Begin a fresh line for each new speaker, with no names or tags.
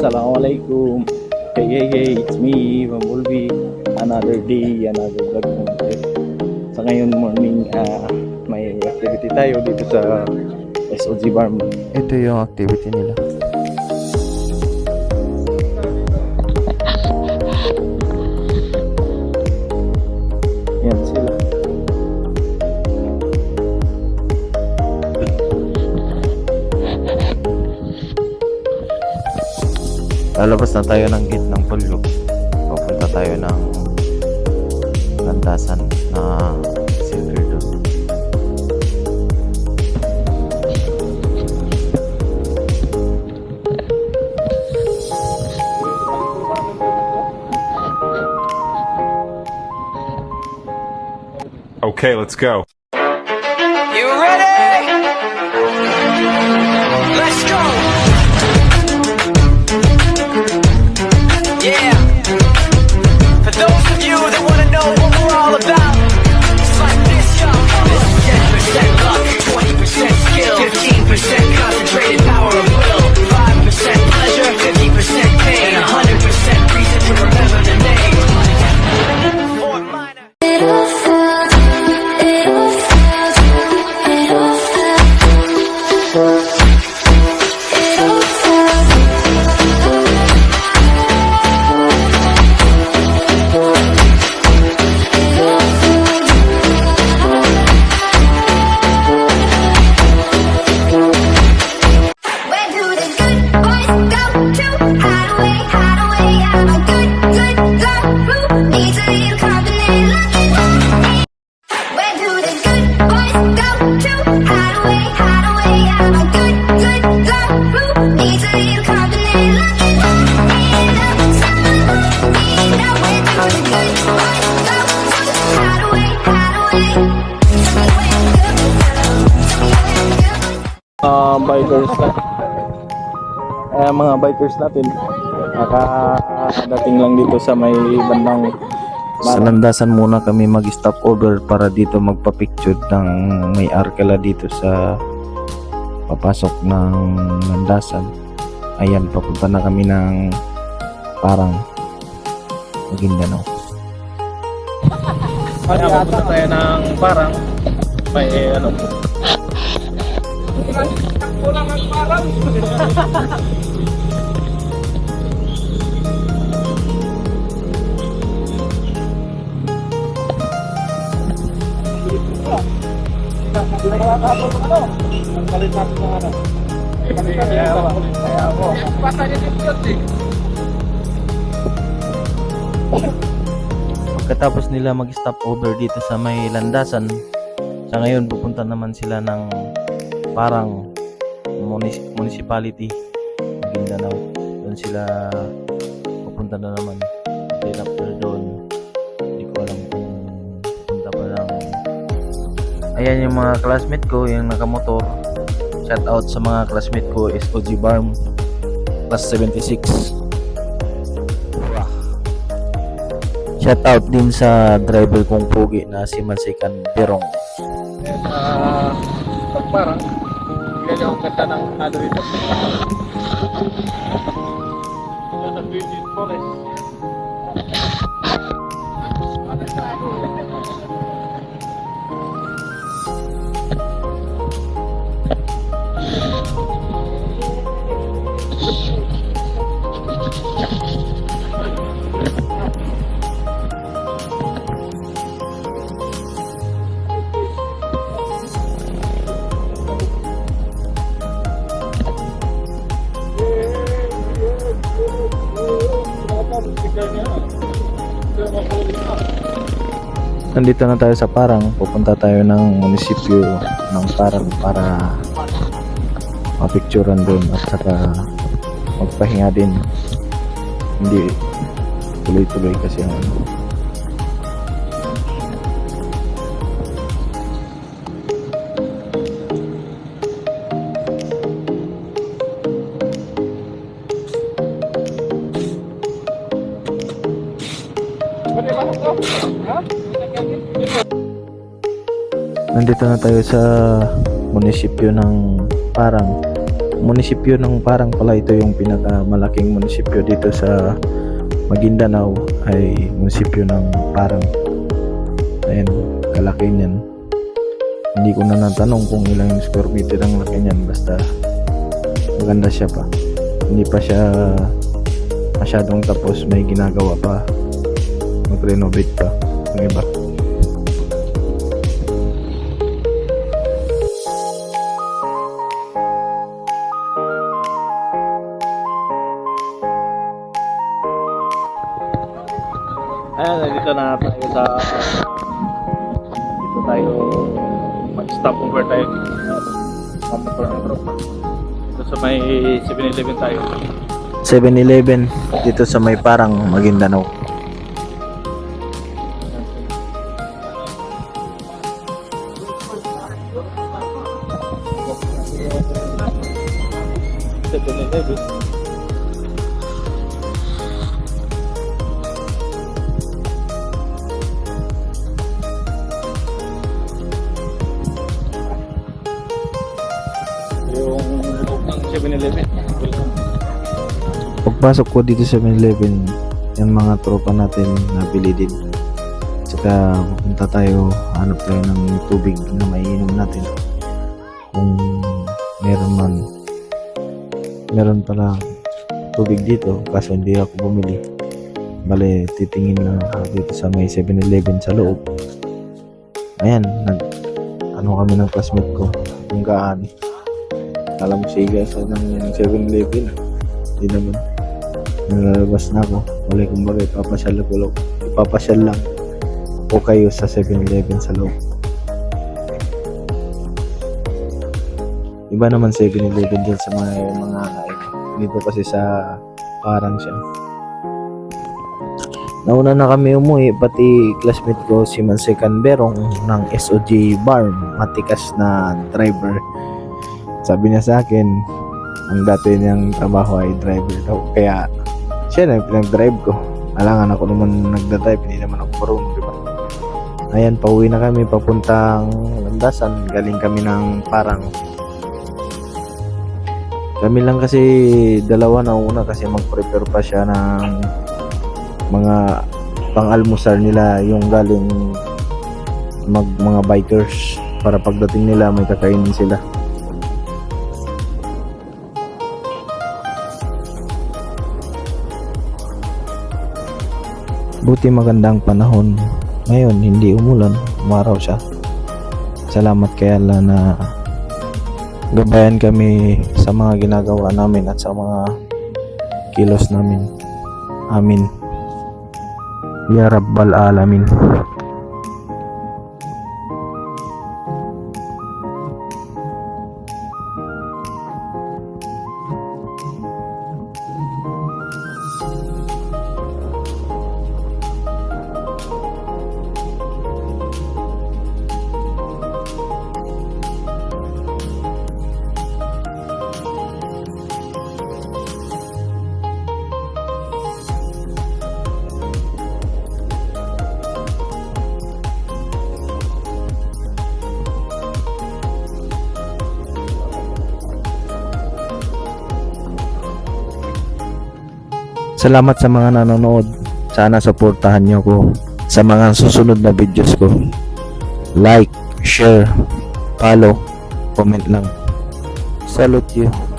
Assalamualaikum. Hey, it's me, Bumblebee. Another day, another vlog mo. Sa ngayon morning, may activity tayo dito sa SOG Farm.
Ito yung activity nila.
Yan sila.
Lalabas na tayo ng gate ng Pulyog. Papunta tayo ng landasan na silver doon.
Okay, let's go.
You ready? Let's go! Yeah! For those of you that want to know what we're all about, it's like this, yo. This is 10% luck, 20% skill, 15% concentrated power of will, 5% pleasure, 50% pain, and 100% reason to remember the name. Fort Minor.
Where do the good boys go to hide away, hide away? I'm a good girl who needs a little company. Where do the good boys go to hide away, hide away? I'm a good girl who needs a little company. Where do the good boys go to hide away, hide away?
Bikers na. Mga bikers natin nakadating lang dito sa may bandang
Sa landasan muna kami mag-stop over para dito magpa-picture ng may arkela dito sa papasok ng landasan. Ayan, papunta na kami ng parang Maguindanao.
papunta tayo ng parang may
Pagkatapos nila mag-stop over dito sa may landasan, sa ngayon pupunta naman sila ng parang municipality Maguindanao. Doon sila pupunta na naman. Then after doon, hindi ko alam kung pupunta pa lang. Ayan yung mga classmate ko, yung nakamotor. Shout out sa mga classmate ko, SOG Farm class 76. Shout out din sa driver kong pugi na si Mansikan Berong.
parang ganyan ang ganda ng ano ito. Sa British Forest.
Nandito na tayo sa Parang. Pupunta tayo ng munisipyo ng Parang para mapicturean doon at saka magpahinga din. Hindi tuloy-tuloy kasi ang Nandito na tayo sa munisipyo ng Parang. munisipyo ng Parang pala. Ito yung pinakamalaking munisipyo dito sa Maguindanao, ay munisipyo ng Parang. Ayan, kalaki niyan. Hindi ko na natanong kung ilang square meter ang laki niyan, basta maganda siya pa. Hindi pa siya masyadong tapos, may ginagawa pa, mag-renovate pa yung iba.
Ayan, nandito na tayo sa dito tayo mag-stop over tayo mamotor ng tropa. Dito sa may 7-Eleven tayo.
7-Eleven dito sa may Parang, Maguindanao.
Yung loob ng 7-Eleven.
Pagpasok ko dito sa 7-Eleven, yung mga tropa natin nabili din. Tsaka pupunta tayo, hanap tayo ng tubig na maiinom natin. Kung meron pala tubig dito, kaso hindi ako bumili. Bale, titingin lang ako dito sa may 7-Eleven sa loob. Ayan, kami ng classmate ko, kung gaan. Alam mo siya sa ng 7-Eleven. Hindi naman. Nalalabas na ako. Wala kung bagay, ipapasyal lang o kayo sa 7-Eleven sa loob. Iba naman 7-Eleven dyan sa mga dito kasi sa Parang siya. Nauna na kami umuwi, pati classmate ko si Mansekan Berong ng SOG Bar, matikas na driver. Sabi niya sa akin, ang dati niyang trabaho ay driver daw. Kaya siya na yung pinag-drive ko. Alangan ako naman nagda-drive, hindi naman ako marunong, diba? Ayan, pauwi na kami papuntang Landasan. Galing kami ng Parang. Kami lang kasi dalawa na una kasi mag-prepare pa siya ng mga pang-almusal nila, yung galing mga bikers, para pagdating nila may kakainin sila. Buti magandang panahon ngayon, hindi umulan, umaraw siya. Salamat kay Allah na gabayan kami sa mga ginagawa namin at sa mga kilos namin. Amin ya Rabbal Alamin. Salamat sa mga nanonood. Sana suportahan nyo ko sa mga susunod na videos ko. Like, share, follow, comment lang. Salute you.